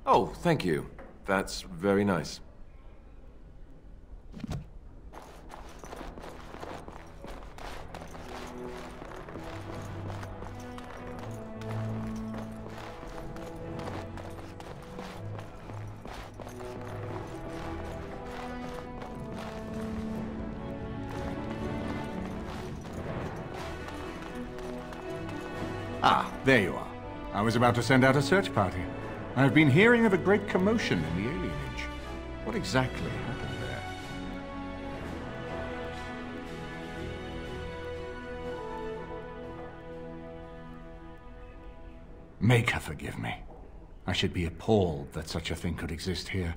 Oh, thank you. That's very nice. Ah, there you are. I was about to send out a search party. I've been hearing of a great commotion in the alienage. What exactly happened there? Make her forgive me. I should be appalled that such a thing could exist here.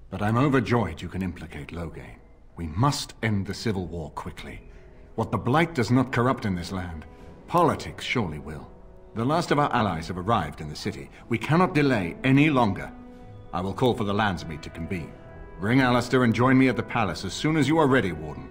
But I'm overjoyed you can implicate Loghain. We must end the civil war quickly. What the Blight does not corrupt in this land, politics surely will. The last of our allies have arrived in the city. We cannot delay any longer. I will call for the Landsmeet to convene. Bring Alistair and join me at the palace as soon as you are ready, Warden.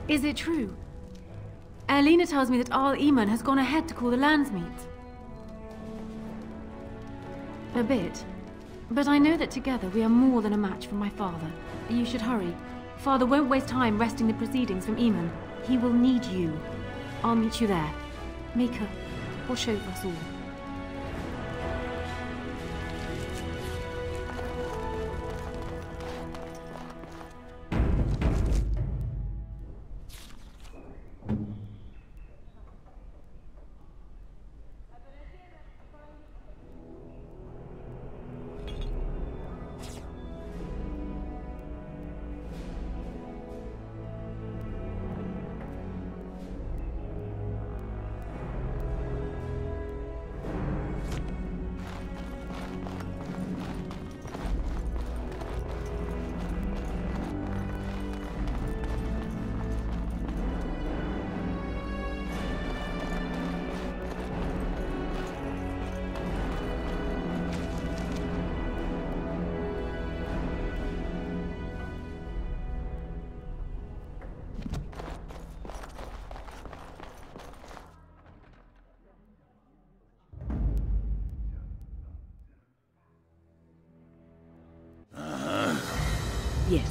Is it true? Alina tells me that Al Eamon has gone ahead to call the Landsmeet. A bit. But I know that together we are more than a match for my father. You should hurry. Father won't waste time wresting the proceedings from Eamon. He will need you. I'll meet you there. Maker, watch over us all. Yes.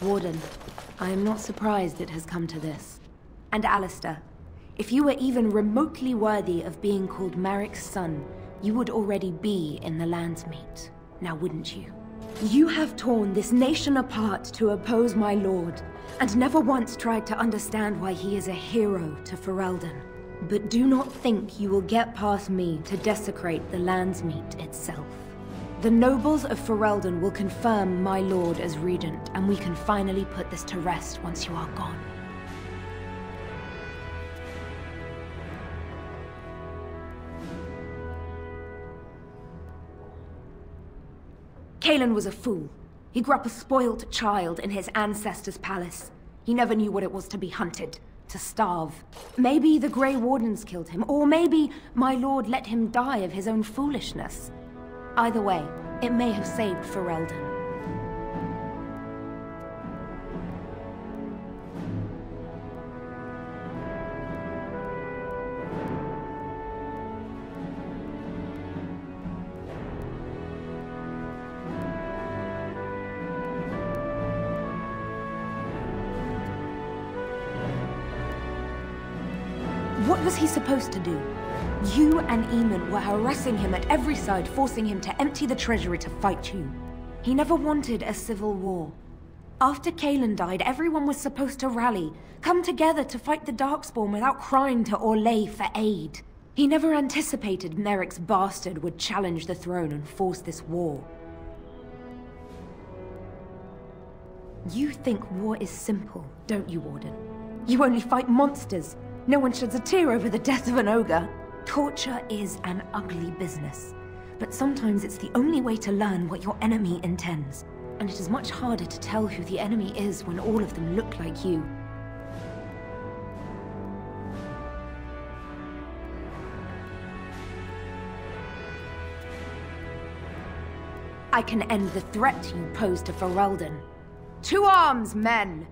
Warden, I am not surprised it has come to this. And Alistair, if you were even remotely worthy of being called Marik's son, you would already be in the Landsmeet, now wouldn't you? You have torn this nation apart to oppose my lord, and never once tried to understand why he is a hero to Ferelden. But do not think you will get past me to desecrate the Landsmeet itself. The nobles of Ferelden will confirm my lord as regent, and we can finally put this to rest once you are gone. Cailan was a fool. He grew up a spoilt child in his ancestors' palace. He never knew what it was to be hunted, to starve. Maybe the Grey Wardens killed him, or maybe my lord let him die of his own foolishness. Either way, it may have saved Ferelden. What was he supposed to do? You and Eamon were harassing him at every side, forcing him to empty the treasury to fight you. He never wanted a civil war. After Cailan died, everyone was supposed to rally, come together to fight the Darkspawn without crying to Orlais for aid. He never anticipated Merrick's bastard would challenge the throne and force this war. You think war is simple, don't you, Warden? You only fight monsters. No one sheds a tear over the death of an ogre. Torture is an ugly business, but sometimes it's the only way to learn what your enemy intends. And it is much harder to tell who the enemy is when all of them look like you. I can end the threat you pose to Ferelden. To arms, men!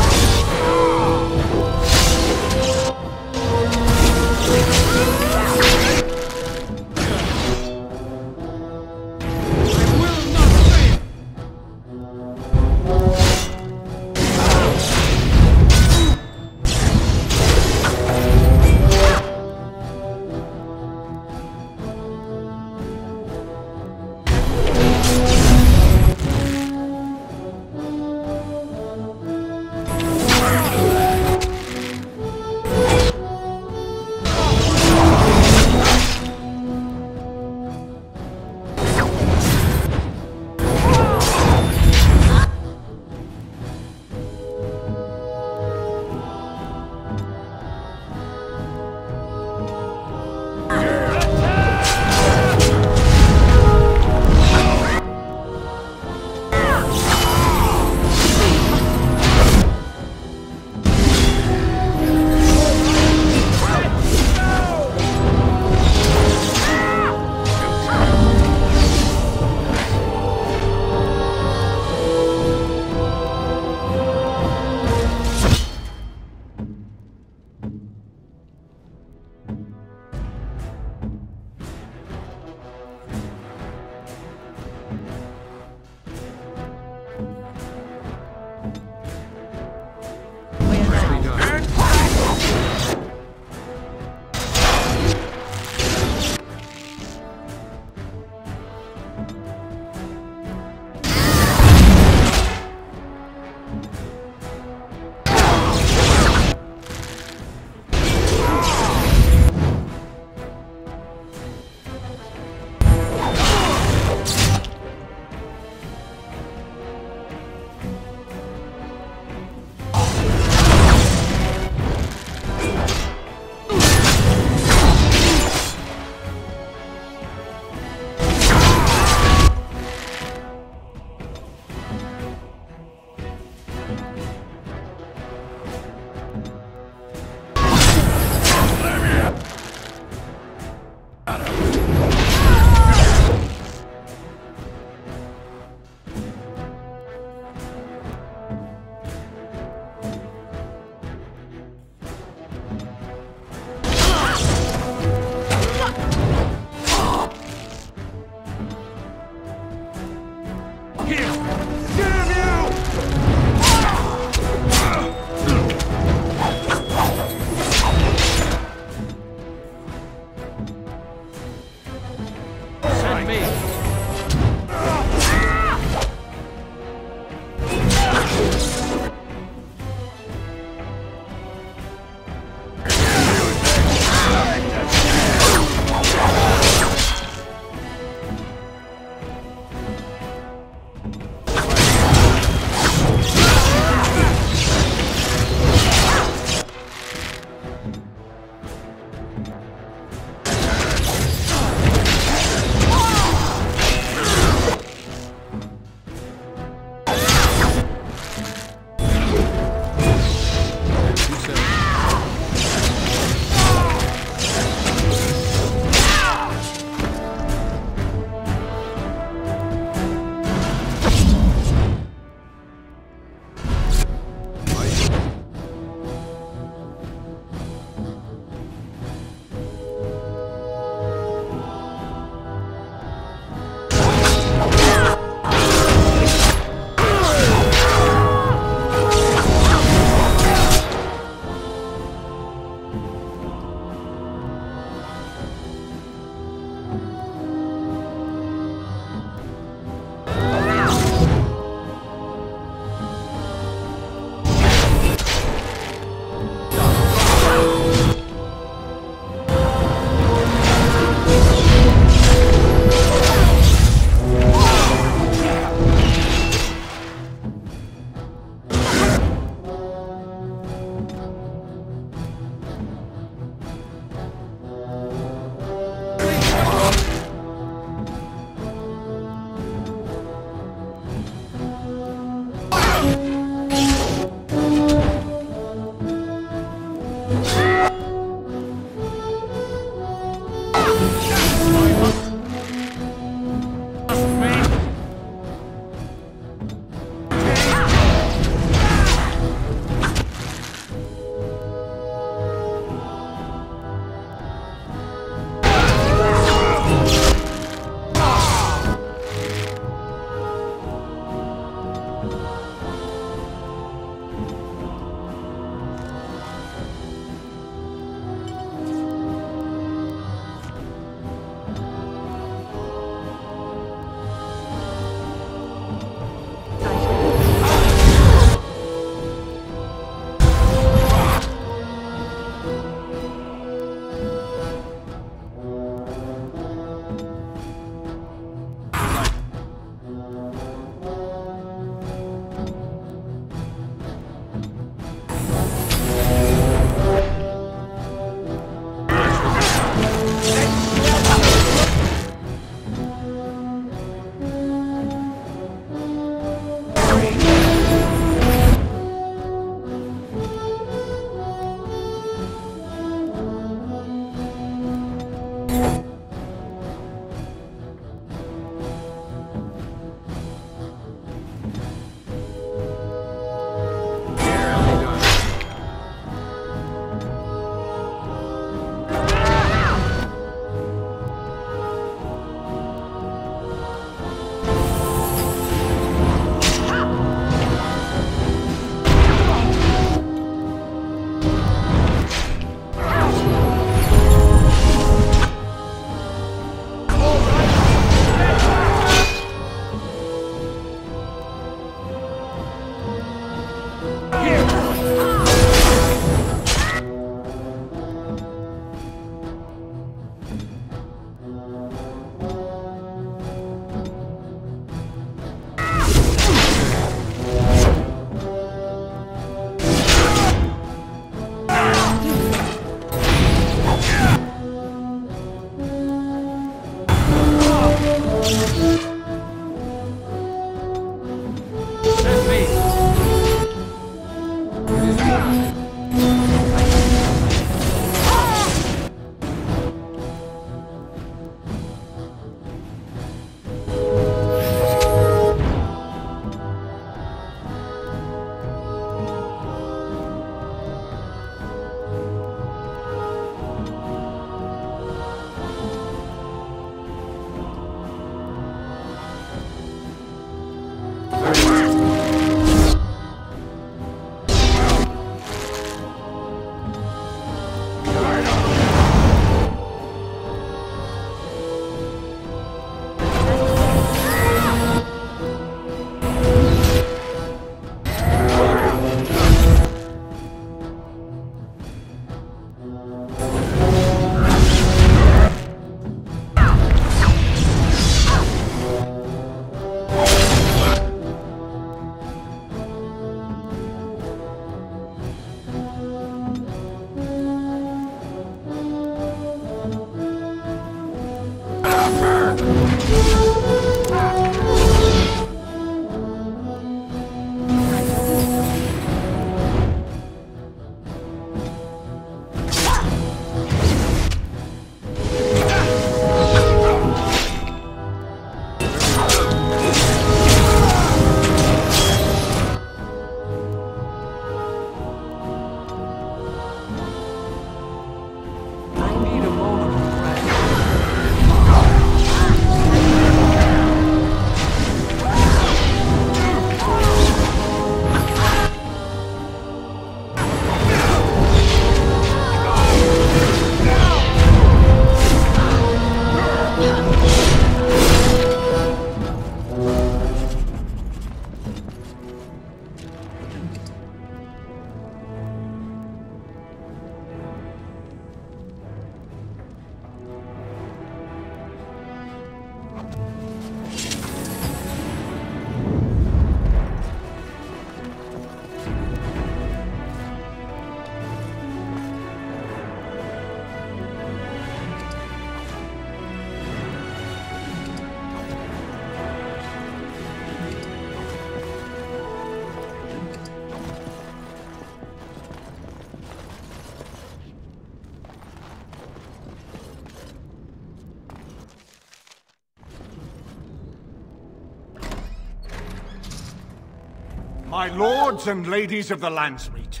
My lords and ladies of the Landsmeet,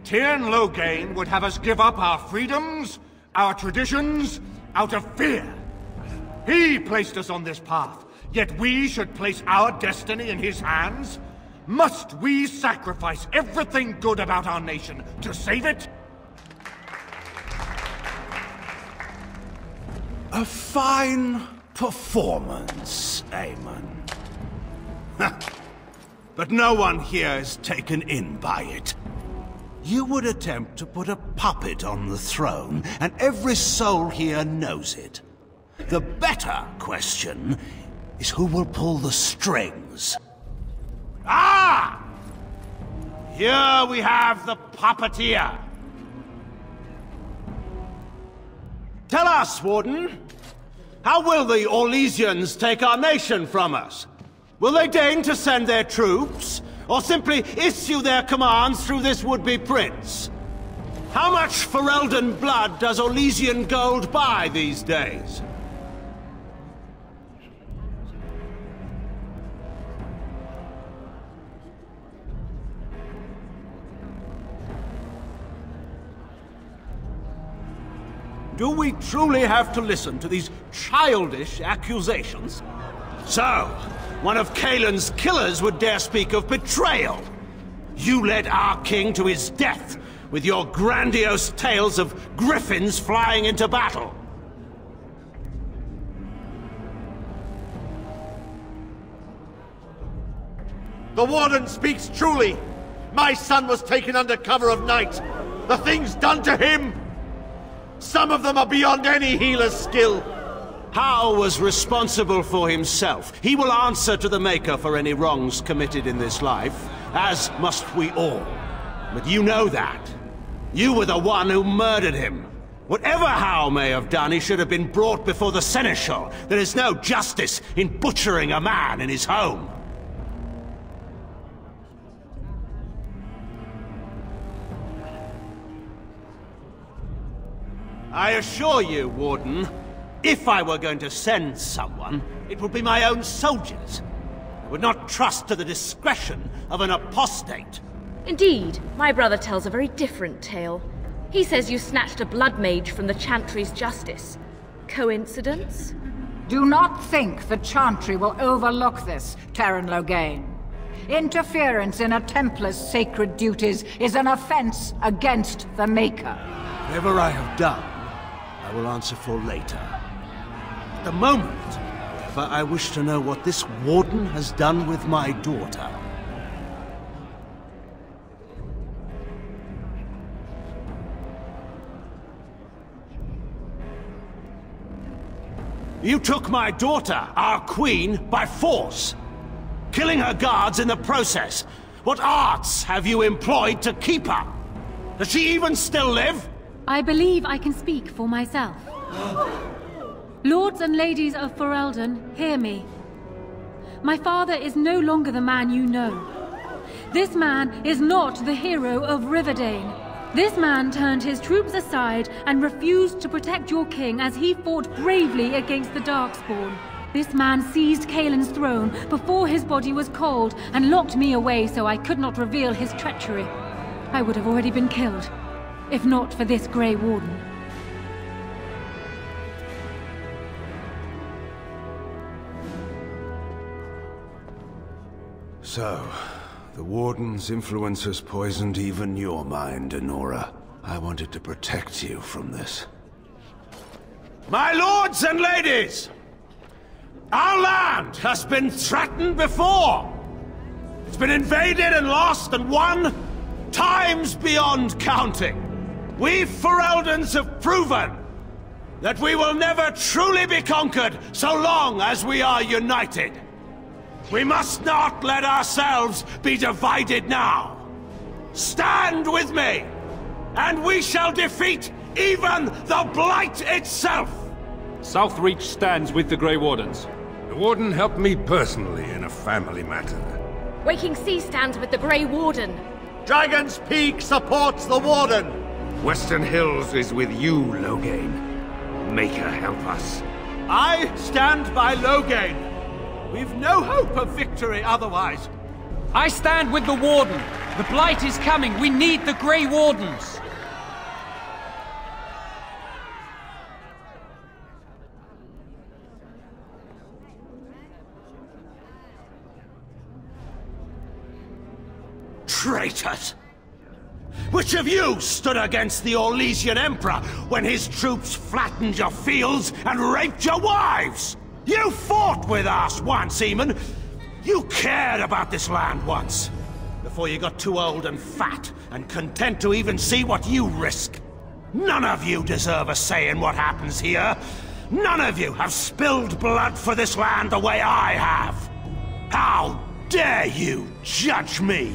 Tyrn Loghain would have us give up our freedoms, our traditions, out of fear. He placed us on this path, yet we should place our destiny in his hands? Must we sacrifice everything good about our nation to save it? A fine performance, Aemon. But no one here is taken in by it. You would attempt to put a puppet on the throne, and every soul here knows it. The better question is who will pull the strings. Ah! Here we have the puppeteer. Tell us, Warden, how will the Orlesians take our nation from us? Will they deign to send their troops, or simply issue their commands through this would-be prince? How much Ferelden blood does Orlesian gold buy these days? Do we truly have to listen to these childish accusations? So, one of Kaelin's killers would dare speak of betrayal. You led our king to his death with your grandiose tales of griffins flying into battle. The Warden speaks truly. My son was taken under cover of night. The things done to him, some of them are beyond any healer's skill. Hal was responsible for himself. He will answer to the Maker for any wrongs committed in this life, as must we all. But you know that. You were the one who murdered him. Whatever Hal may have done, he should have been brought before the Seneschal. There is no justice in butchering a man in his home. I assure you, Warden, if I were going to send someone, it would be my own soldiers. I would not trust to the discretion of an apostate. Indeed, my brother tells a very different tale. He says you snatched a blood mage from the Chantry's justice. Coincidence? Do not think the Chantry will overlook this, Terran Loghain. Interference in a Templar's sacred duties is an offense against the Maker. Whatever I have done, I will answer for later. At the moment, however, I wish to know what this Warden has done with my daughter. You took my daughter, our queen, by force, killing her guards in the process. What arts have you employed to keep her? Does she even still live? I believe I can speak for myself. Lords and ladies of Ferelden, hear me. My father is no longer the man you know. This man is not the hero of Riverdane. This man turned his troops aside and refused to protect your king as he fought bravely against the Darkspawn. This man seized Kaelin's throne before his body was cold and locked me away so I could not reveal his treachery. I would have already been killed, if not for this Grey Warden. So, the Warden's influence has poisoned even your mind, Enora. I wanted to protect you from this. My lords and ladies! Our land has been threatened before! It's been invaded and lost and won times beyond counting. We Fereldans have proven that we will never truly be conquered so long as we are united. We must not let ourselves be divided now. Stand with me, and we shall defeat even the Blight itself! Southreach stands with the Grey Wardens. The Warden helped me personally in a family matter. Waking Sea stands with the Grey Warden. Dragon's Peak supports the Warden! Western Hills is with you, Loghain. Maker help us. I stand by Loghain. We've no hope of victory otherwise. I stand with the Warden. The Blight is coming. We need the Grey Wardens. Traitors! Which of you stood against the Orlesian Emperor when his troops flattened your fields and raped your wives? You fought with us once, Eamon. You cared about this land once. Before you got too old and fat and content to even see what you risk. None of you deserve a say in what happens here. None of you have spilled blood for this land the way I have. How dare you judge me?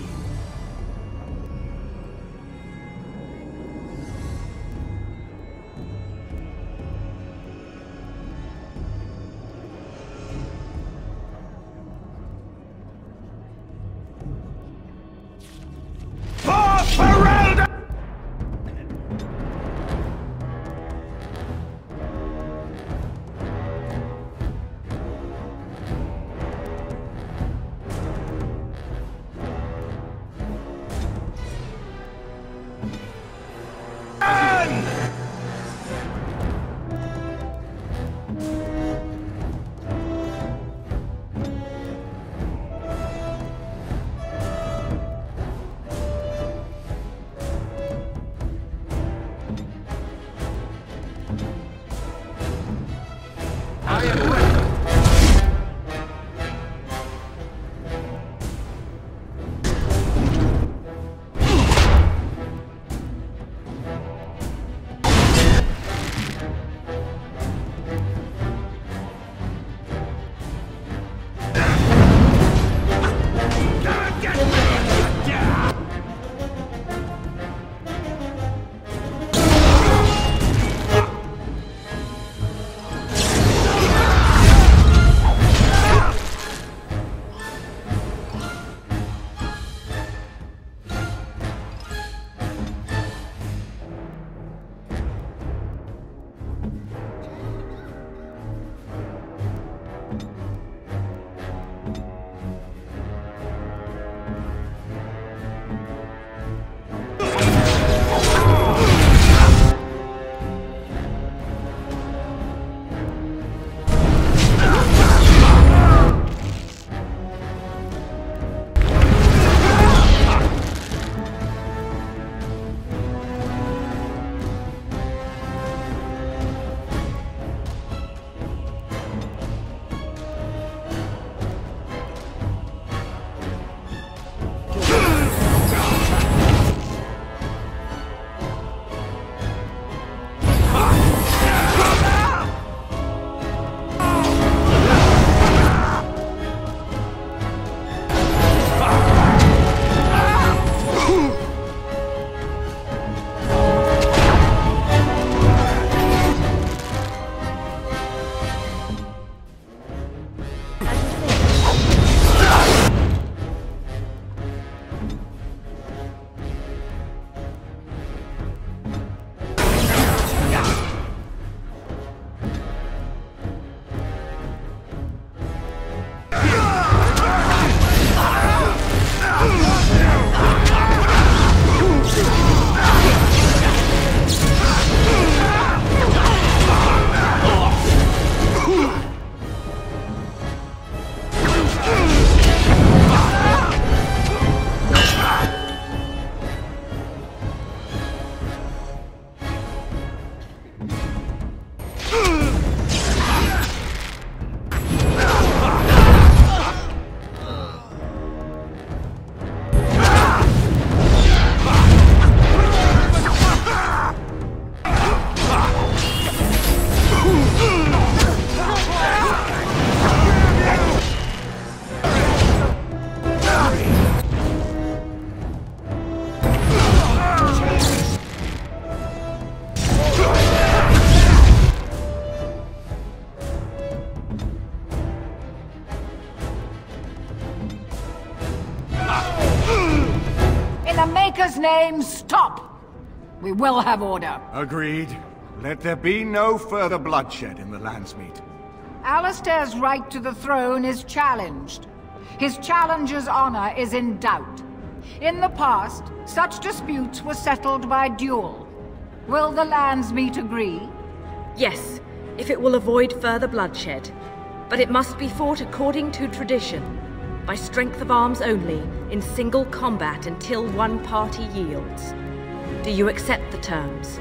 name, stop! We will have order. Agreed. Let there be no further bloodshed in the Landsmeet. Alistair's right to the throne is challenged. His challenger's honor is in doubt. In the past, such disputes were settled by duel. Will the Landsmeet agree? Yes, if it will avoid further bloodshed. But it must be fought according to tradition, by strength of arms only, in single combat until one party yields. Do you accept the terms?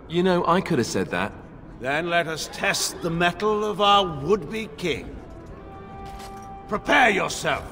You know, I could have said that. Then let us test the mettle of our would-be king. Prepare yourself!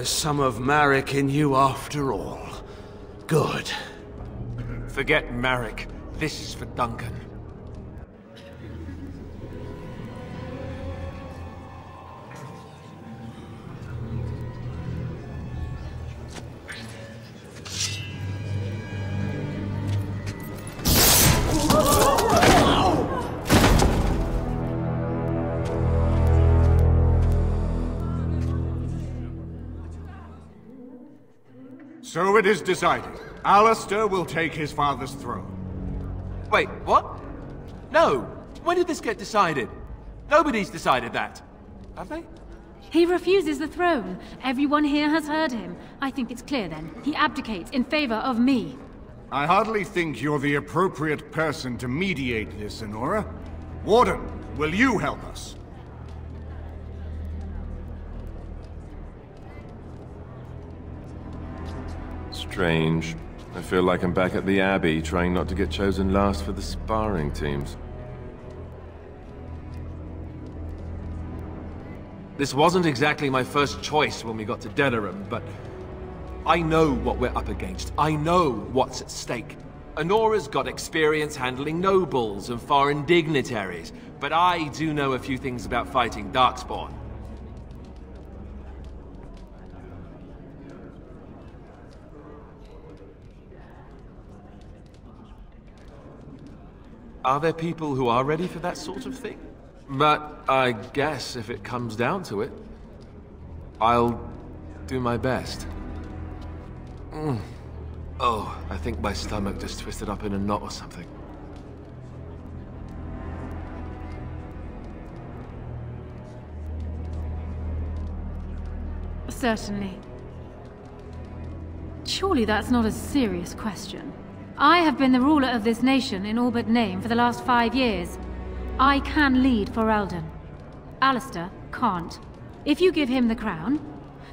Some of Marek in you after all. Good. Forget Marek. This is for Duncan. So it is decided. Alistair will take his father's throne. Wait, what? No! When did this get decided? Nobody's decided that. Have they? He refuses the throne. Everyone here has heard him. I think it's clear then. He abdicates in favor of me. I hardly think you're the appropriate person to mediate this, Honora. Warden, will you help us? Strange. I feel like I'm back at the Abbey, trying not to get chosen last for the sparring teams. This wasn't exactly my first choice when we got to Denerim, but I know what we're up against. I know what's at stake. Honora's got experience handling nobles and foreign dignitaries, but I do know a few things about fighting Darkspawn. Are there people who are ready for that sort of thing? But I guess if it comes down to it, I'll do my best. Oh, I think my stomach just twisted up in a knot or something. Certainly. Surely that's not a serious question. I have been the ruler of this nation in all but name for the last 5 years. I can lead for Eldon. Alistair can't. If you give him the crown,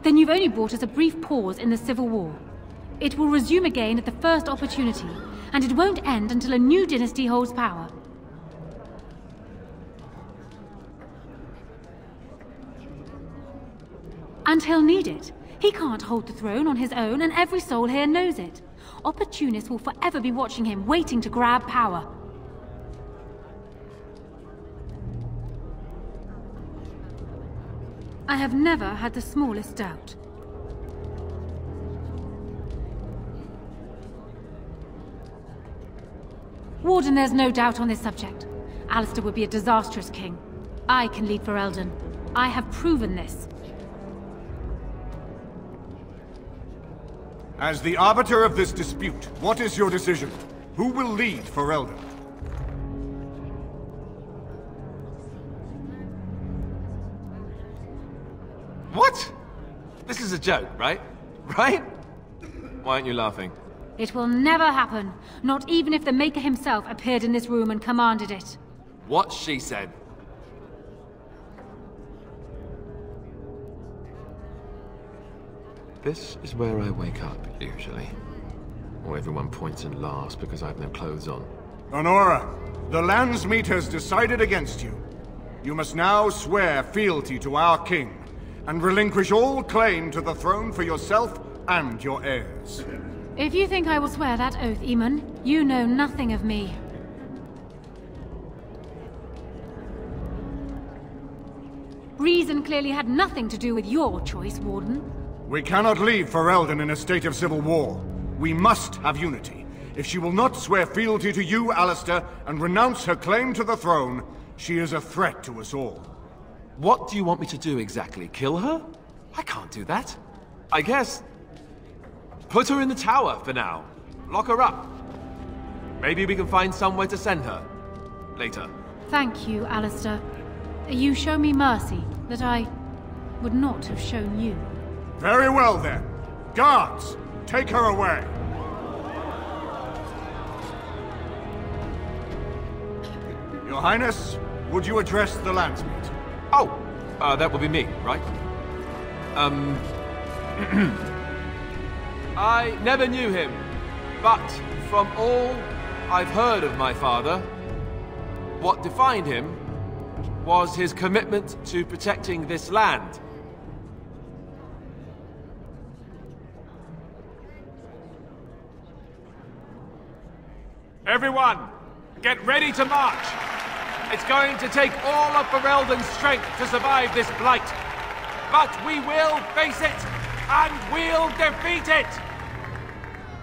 then you've only brought us a brief pause in the Civil War. It will resume again at the first opportunity, and it won't end until a new dynasty holds power. And he'll need it. He can't hold the throne on his own, and every soul here knows it. Opportunists will forever be watching him, waiting to grab power. I have never had the smallest doubt. Warden, there's no doubt on this subject. Alistair would be a disastrous king. I can lead for Eldon. I have proven this. As the arbiter of this dispute, what is your decision? Who will lead for Eldon? What? This is a joke, right? Right? Why aren't you laughing? It will never happen. Not even if the Maker himself appeared in this room and commanded it. What she said. This is where I wake up, usually. Or everyone points and laughs because I have no clothes on. Honora, the Landsmeet has decided against you. You must now swear fealty to our king, and relinquish all claim to the throne for yourself and your heirs. If you think I will swear that oath, Eamon, you know nothing of me. Reason clearly had nothing to do with your choice, Warden. We cannot leave for Eldon in a state of civil war. We must have unity. If she will not swear fealty to you, Alistair, and renounce her claim to the throne, she is a threat to us all. What do you want me to do exactly? Kill her? I can't do that. I guess... put her in the tower for now. Lock her up. Maybe we can find somewhere to send her. Later. Thank you, Alistair. You show me mercy that I would not have shown you. Very well, then. Guards, take her away. Your Highness, would you address the Landsmeet? Oh, that would be me, right? I never knew him, but from all I've heard of my father, what defined him was his commitment to protecting this land. Everyone, get ready to march! It's going to take all of Ferelden's strength to survive this blight. But we will face it, and we'll defeat it!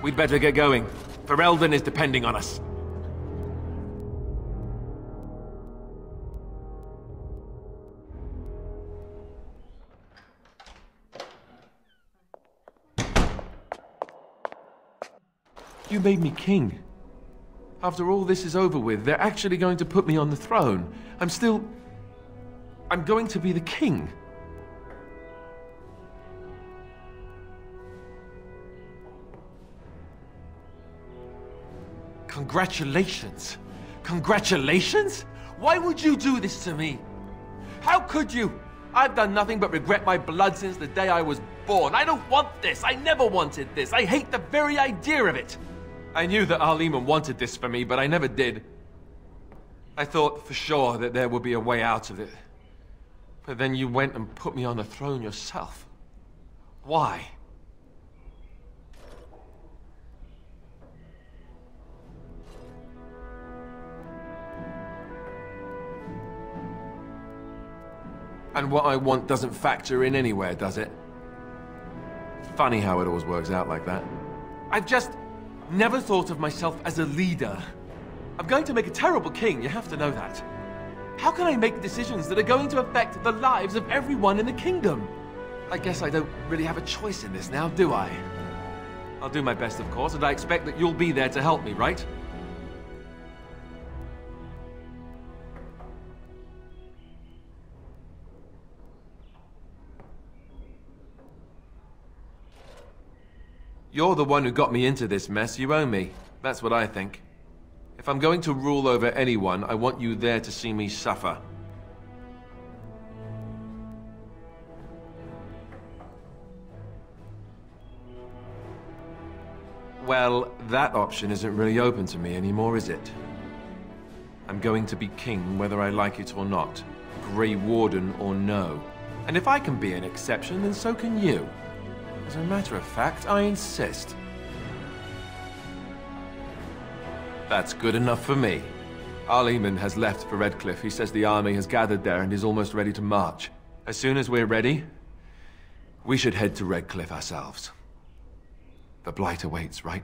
We'd better get going. Ferelden is depending on us. You made me king. After all this is over with, they're actually going to put me on the throne. I'm going to be the king. Congratulations. Congratulations? Why would you do this to me? How could you? I've done nothing but regret my blood since the day I was born. I don't want this. I never wanted this. I hate the very idea of it. I knew that Al-Eman wanted this for me, but I never did. I thought for sure that there would be a way out of it. But then you went and put me on the throne yourself. Why? And what I want doesn't factor in anywhere, does it? Funny how it always works out like that. I've just never thought of myself as a leader. I'm going to make a terrible king, you have to know that. How can I make decisions that are going to affect the lives of everyone in the kingdom? I guess I don't really have a choice in this now, do I? I'll do my best, of course, and I expect that you'll be there to help me, right? You're the one who got me into this mess. You owe me. That's what I think. If I'm going to rule over anyone, I want you there to see me suffer. Well, that option isn't really open to me anymore, is it? I'm going to be king whether I like it or not. Grey Warden or no. And if I can be an exception, then so can you. As a matter of fact, I insist. That's good enough for me. Al-Eman has left for Redcliffe. He says the army has gathered there and is almost ready to march. As soon as we're ready, we should head to Redcliffe ourselves. The Blight awaits, right?